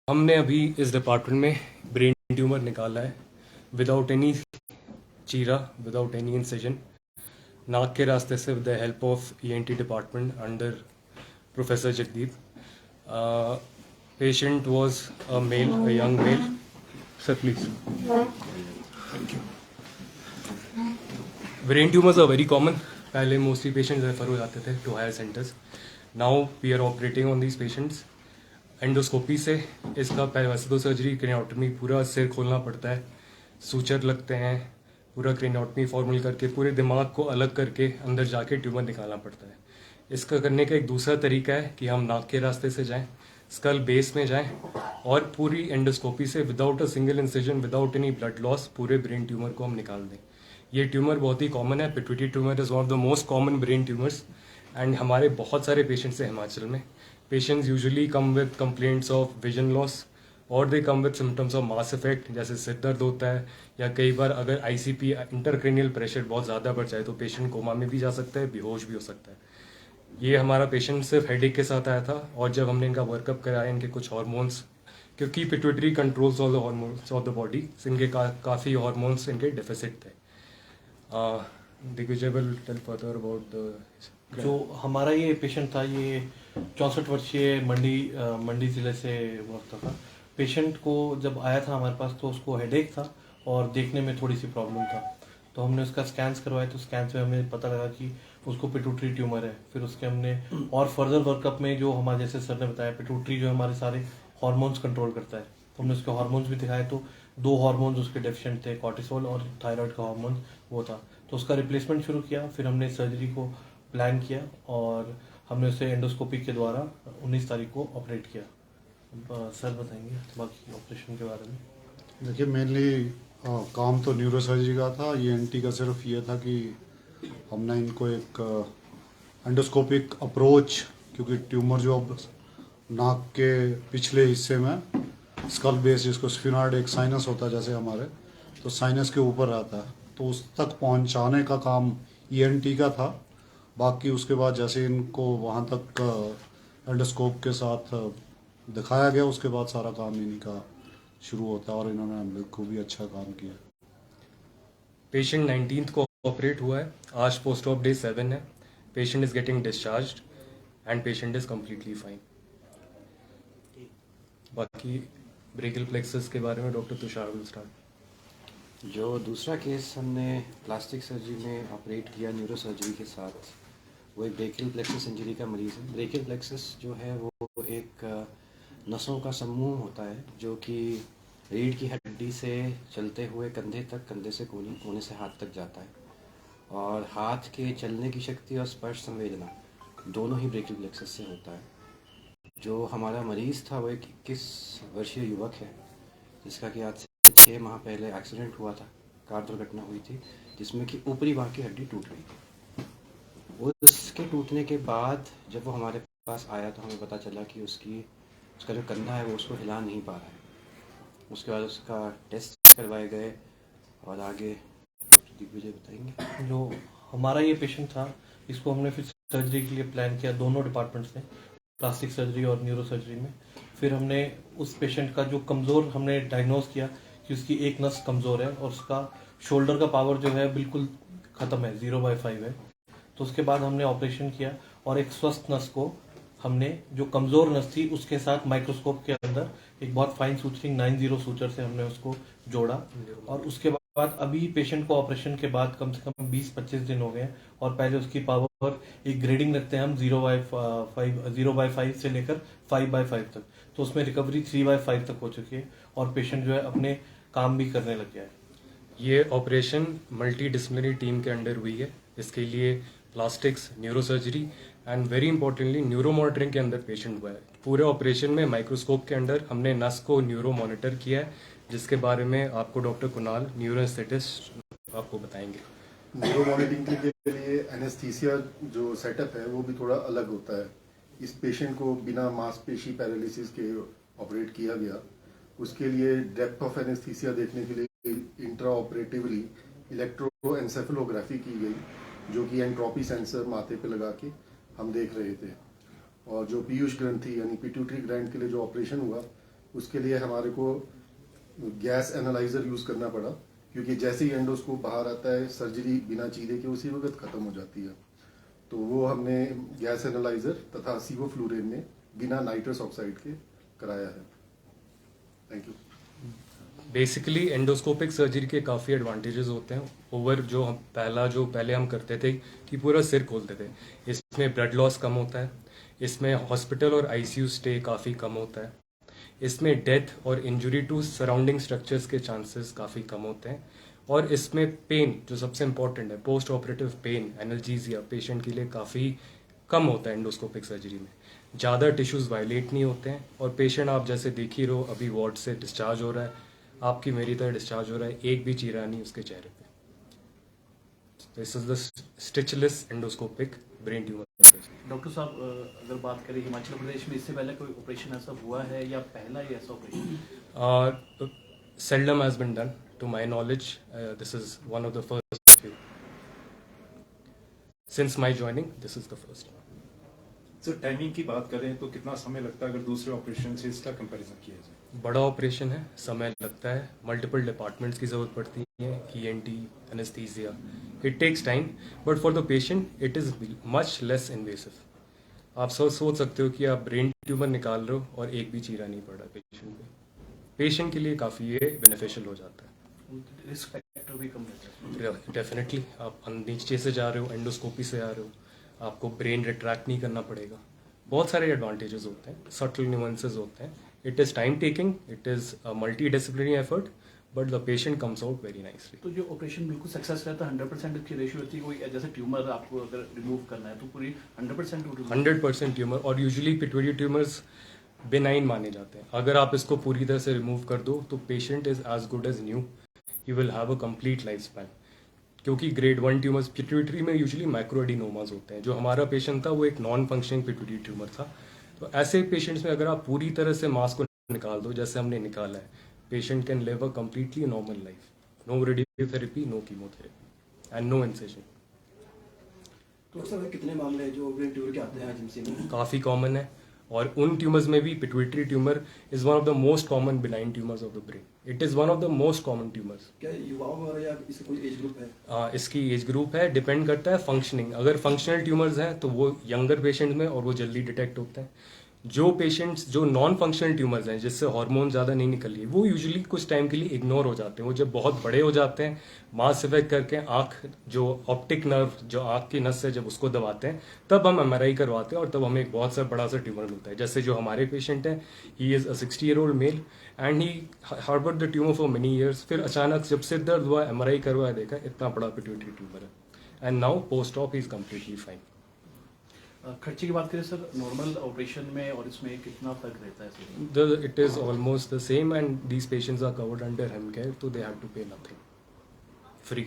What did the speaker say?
हमने अभी इस डिपार्टमेंट में ब्रेन ट्यूमर निकाला है विदाउट एनी चीरा, विदाउट एनी इंसिजन, नाक के रास्ते से, with the help of ENT department under professor Jagdeep. Patient was a male, a young male. Sir, please. Thank you. Brain tumors are very common. पहले mostly patients refer हो जाते थे to higher centres. Now we are operating on these patients. Endoscopy से इसका वैसे तो surgery क्रेनियोटमी पूरा सिर खोलना पड़ता है, सूचर लगते हैं, पूरा क्रेनियोटमी फॉर्मल करके पूरे दिमाग को अलग करके अंदर जाके ट्यूमर निकालना पड़ता है. इसका करने का एक दूसरा तरीका है कि हम नाक के रास्ते से जाएं, स्कल बेस में जाएं और पूरी एंडोस्कोपी से without a single incision, without any blood loss पूरे ब्रेन ट्यूमर को हम निकाल दें. ये ट्यूमर बहुत ही कॉमन है. Pituitary tumour is one of the most common brain tumours and हमारे बहुत सारे पेशेंट्स हैं हिमाचल में. Patients usually come with complaints of vision loss और they come with symptoms of mass effect, जैसे सिर दर्द होता है या कई बार अगर आईसीपी इंटरक्रेनियल प्रेशर बहुत ज़्यादा बढ़ जाए तो पेशेंट कोमा में भी जा सकता है, बेहोश भी हो सकता है. ये हमारा पेशेंट सिर्फ हेडेक के साथ आया था और जब हमने इनका वर्कअप कराया, इनके कुछ हार्मोन्स, क्योंकि pituitary controls all the hormones of the body, इनके काफ़ी हार्मोन्स इनके डेफिसिट थे. Digvijay will tell further about the. जो हमारा ये पेशेंट था, ये 64 वर्षीय मंडी ज़िले से वर्ता था. पेशेंट को जब आया था हमारे पास तो उसको हेडेक था और देखने में थोड़ी सी प्रॉब्लम था. तो हमने उसका स्कैन्स करवाए तो स्कैन्स में हमें पता लगा कि उसको पिट्यूटरी ट्यूमर है. फिर उसके हमने और फर्दर वर्कअप में, जो हमारे जैसे सर ने बताया, पिट्यूटरी जो हमारे सारे हार्मोन्स कंट्रोल करता है, तो हमने उसके हार्मोन्स भी दिखाए. तो 2 हार्मोन्स उसके डेफिशिएंट थे, कॉर्टिसोल और थायराइड का हार्मोन वो था. तो उसका रिप्लेसमेंट शुरू किया. फिर हमने सर्जरी को प्लान किया और हमने उसे एंडोस्कोपी के द्वारा 19 तारीख को ऑपरेट किया. सर बताएंगे बाकी ऑपरेशन के बारे में. देखिए, मेनली काम तो न्यूरो सर्जरी का था. ईएनटी का सिर्फ ये था कि हमने इनको एक एंडोस्कोपिक अप्रोच, क्योंकि ट्यूमर जो अब नाक के पिछले हिस्से में स्कल बेस, जिसको स्फिनॉइड, एक साइनस होता है जैसे हमारे, तो साइनस के ऊपर रहता है, तो उस तक पहुंचाने का काम ईएनटी का था. बाकी उसके बाद जैसे इनको वहाँ तक एंडोस्कोप के साथ दिखाया गया, उसके बाद सारा काम इन्हीं का शुरू होता है और इन्होंने खूब ही अच्छा काम किया. पेशेंट 19th को ऑपरेट हुआ है. आज पोस्ट ऑप डे 7 है. Patient is getting discharged and patient is completely fine. बाकी ब्रेकियल प्लेक्सस के बारे में डॉक्टर तुषार विल स्टार्ट. जो दूसरा केस हमने प्लास्टिक सर्जरी में ऑपरेट किया न्यूरो सर्जरी के साथ, वो एक ब्रेकियल प्लेक्सस इंजरी का मरीज़ है. ब्रेकियल प्लेक्सस जो है वो एक नसों का समूह होता है जो कि रीढ़ की हड्डी से चलते हुए कंधे तक, कंधे से कोने से हाथ तक जाता है. और हाथ के चलने की शक्ति और स्पर्श संवेदना दोनों ही ब्रेकियल प्लेक्सस से होता है. जो हमारा मरीज़ था वो एक 21 वर्षीय युवक है जिसका कि आज से 6 माह पहले एक्सीडेंट हुआ था, कार दुर्घटना हुई थी जिसमें कि ऊपरी बांह की हड्डी टूट गई. उसके टूटने के बाद जब वो हमारे पास आया तो हमें पता चला कि उसका जो कंधा है वो उसको हिला नहीं पा रहा है. उसके बाद उसका टेस्ट करवाए गए और आगे दिग्विजय बताएंगे. जो हमारा ये पेशेंट था, इसको हमने फिर सर्जरी के लिए प्लान किया दोनों डिपार्टमेंट्स में, प्लास्टिक सर्जरी और न्यूरो सर्जरी में. फिर हमने उस पेशेंट का जो कमज़ोर, हमने डायग्नोज किया कि उसकी एक नस कमज़ोर है और उसका शोल्डर का पावर जो है बिल्कुल ख़त्म है, 0/5 है. तो उसके बाद हमने ऑपरेशन किया और एक स्वस्थ नस को हमने, जो कमज़ोर नस थी, उसके साथ माइक्रोस्कोप के अंदर एक बहुत फाइन सूचरिंग 90 सूचर से हमने उसको जोड़ा. और उसके बाद अभी पेशेंट को ऑपरेशन के बाद कम से कम 20-25 दिन हो गए और पहले उसकी पावर एक ग्रेडिंग रखते हैं हम 0/5 से लेकर 5/5 तक. तो उसमें रिकवरी 3/5 तक हो चुकी है और पेशेंट जो है अपने काम भी करने लग गया है. ये ऑपरेशन मल्टी डिसिप्लिनरी टीम के अंडर हुई है. इसके लिए plastics, neuro surgery and very importantly neuro monitoring के अंदर पेशेंट हुआ है. पूरे ऑपरेशन में माइक्रोस्कोप के अंदर हमने नस को न्यूरो मॉनिटर किया है, जिसके बारे में आपको डॉक्टर कुणाल, न्यूरो एस्थेटिस्ट, आपको बताएंगे. न्यूरो मॉनिटरिंग के लिए एनेस्थीसिया जो सेटअप है वो भी थोड़ा अलग होता है. इस पेशेंट को बिना मांसपेशी पैरालिसिस के ऑपरेट किया गया. उसके लिए डेप्थ ऑफ एनेस्थीसिया देखने के लिए इंट्रा ऑपरेटिवली इलेक्ट्रोएन्सेफेलोग्राफी की गई, जो कि एंट्रोपी सेंसर माथे पे लगा के हम देख रहे थे. और जो पीयूष ग्रंथि यानी पिट्यूटरी ग्लैंड के लिए जो ऑपरेशन हुआ, उसके लिए हमारे को गैस एनालाइजर यूज करना पड़ा, क्योंकि जैसे ही एंडोस्कोप बाहर आता है सर्जरी बिना चीरे के उसी वक्त खत्म हो जाती है। तो वो हमने गैस एनालाइजर तथा सीवोफ्लूरेन में बिना नाइट्रस ऑक्साइड के कराया है। Thank you. Basically endoscopic surgery के काफ़ी एडवांटेजेस होते हैं ओवर जो पहले हम करते थे कि पूरा सिर खोलते थे। इसमें ब्लड लॉस कम होता है, इसमें हॉस्पिटल और आईसीयू स्टे काफ़ी कम होता है, इसमें डेथ और इंजरी टू सराउंडिंग स्ट्रक्चर्स के चांसेस काफ़ी कम होते हैं, और इसमें पेन जो सबसे इम्पॉर्टेंट है, पोस्ट ऑपरेटिव पेन एनाल्जीजिया पेशेंट के लिए काफ़ी कम होता है एंडोस्कोपिक सर्जरी में। ज़्यादा टिश्यूज़ वायलेट नहीं होते हैं, और पेशेंट आप जैसे देख ही रहो अभी वार्ड से डिस्चार्ज हो रहा है, आपकी मेरी तरह डिस्चार्ज हो रहा है, एक भी चीरा नहीं उसके चेहरे पे। This is the stitchless endoscopic brain tumour surgery. Doctor साहब, अगर बात करें हिमाचल प्रदेश में इससे पहले कोई ऑपरेशन ऐसा हुआ है या पहला ही ऐसा operation? Seldom has been done to my knowledge. This is one of the first few. Since my joining, this is the first. Sir timing की बात करें तो कितना समय लगता है अगर दूसरे ऑपरेशन से इसका कंपैरिजन किया जाए? बड़ा ऑपरेशन है, समय लगता है, मल्टीपल डिपार्टमेंट्स की ज़रूरत पड़ती है, ENT, anaesthesia, it takes time, but for the patient it is much less invasive. आप सोच सकते हो कि आप ब्रेन ट्यूमर निकाल रहे हो और एक भी चीरा नहीं पड़ रहा पेशेंट पे। पेशेंट के लिए काफ़ी ये बेनिफिशियल हो जाता है। रिस्क फैक्टर भी कम रहता है। डेफिनेटली आप नीचे से जा रहे हो, एंडोस्कोपी से आ रहे हो, आपको ब्रेन रिट्रैक्ट नहीं करना पड़ेगा, बहुत सारे एडवांटेजेस होते हैं, सटल न्यूएंसेस होते हैं। It is time taking, it is a multi disciplinary effort, but the patient comes out very nicely. तो जो ऑपरेशन बिल्कुल सक्सेस रहता है 100% की रेशियो होती है, कोई जैसे ट्यूमर आपको अगर रिमूव करना है तो पूरी 100% 100% ट्यूमर, और यूजुअली पिट्यूटरी ट्यूमर्स बेनाइन माने जाते हैं। अगर आप इसको पूरी तरह से रिमूव कर दो तो patient is as good as new, he will have a complete life span. क्योंकि ग्रेड 1 ट्यूमर्स पिट्यूटरी में यूजुअली माइक्रोएडिनोमास होते हैं। जो हमारा पेशेंट था वो एक नॉन फंक्शनिंग पिट्यूटरी ट्यूमर था। तो ऐसे पेशेंट्स में अगर आप पूरी तरह से मास को निकाल दो जैसे हमने निकाला है, patient can live a completely normal life, no radiotherapy, no chemotherapy and no incision. तो सर कितने मामले हैं जो ब्रेन ट्यूमर के आते हैं जिनसे में? काफ़ी कॉमन है, और उन ट्यूमर्स में भी pituitary tumour is one of the most common benign tumours of the brain. It is one of the most common tumours. क्या युवाओं में या इसका कोई एज ग्रुप है? इसकी एज ग्रुप है, डिपेंड करता है फंक्शनिंग। अगर फंक्शनल ट्यूमर्स हैं तो वो यंगर पेशेंट्स में और वो जल्दी डिटेक्ट होते हैं। जो पेशेंट्स जो नॉन फंक्शनल ट्यूमर्स हैं जिससे हार्मोन ज़्यादा नहीं निकल रही, वो यूजुअली कुछ टाइम के लिए इग्नोर हो जाते हैं। वो जब बहुत बड़े हो जाते हैं, मास इफेक्ट करके आँख जो ऑप्टिक नर्व जो आँख की नस है जब उसको दबाते हैं, तब हम MRI करवाते हैं और तब हमें एक बहुत सा बड़ा सा ट्यूमर मिलता है। जैसे जो हमारे पेशेंट हैं, he is a 60-year-old male and he harboured the tumour for many years. फिर अचानक जब सिर दर्द हुआ, MRI करवाया, देखा इतना बड़ा पिट्यूटरी ट्यूमर है, and now post op he is completely fine. खर्चे की बात करें सर, नॉर्मल ऑपरेशन में और इसमें कितना फर्क रहता है sir? It is almost the same, and these patients are covered under HEM care, so they have to pay nothing, free.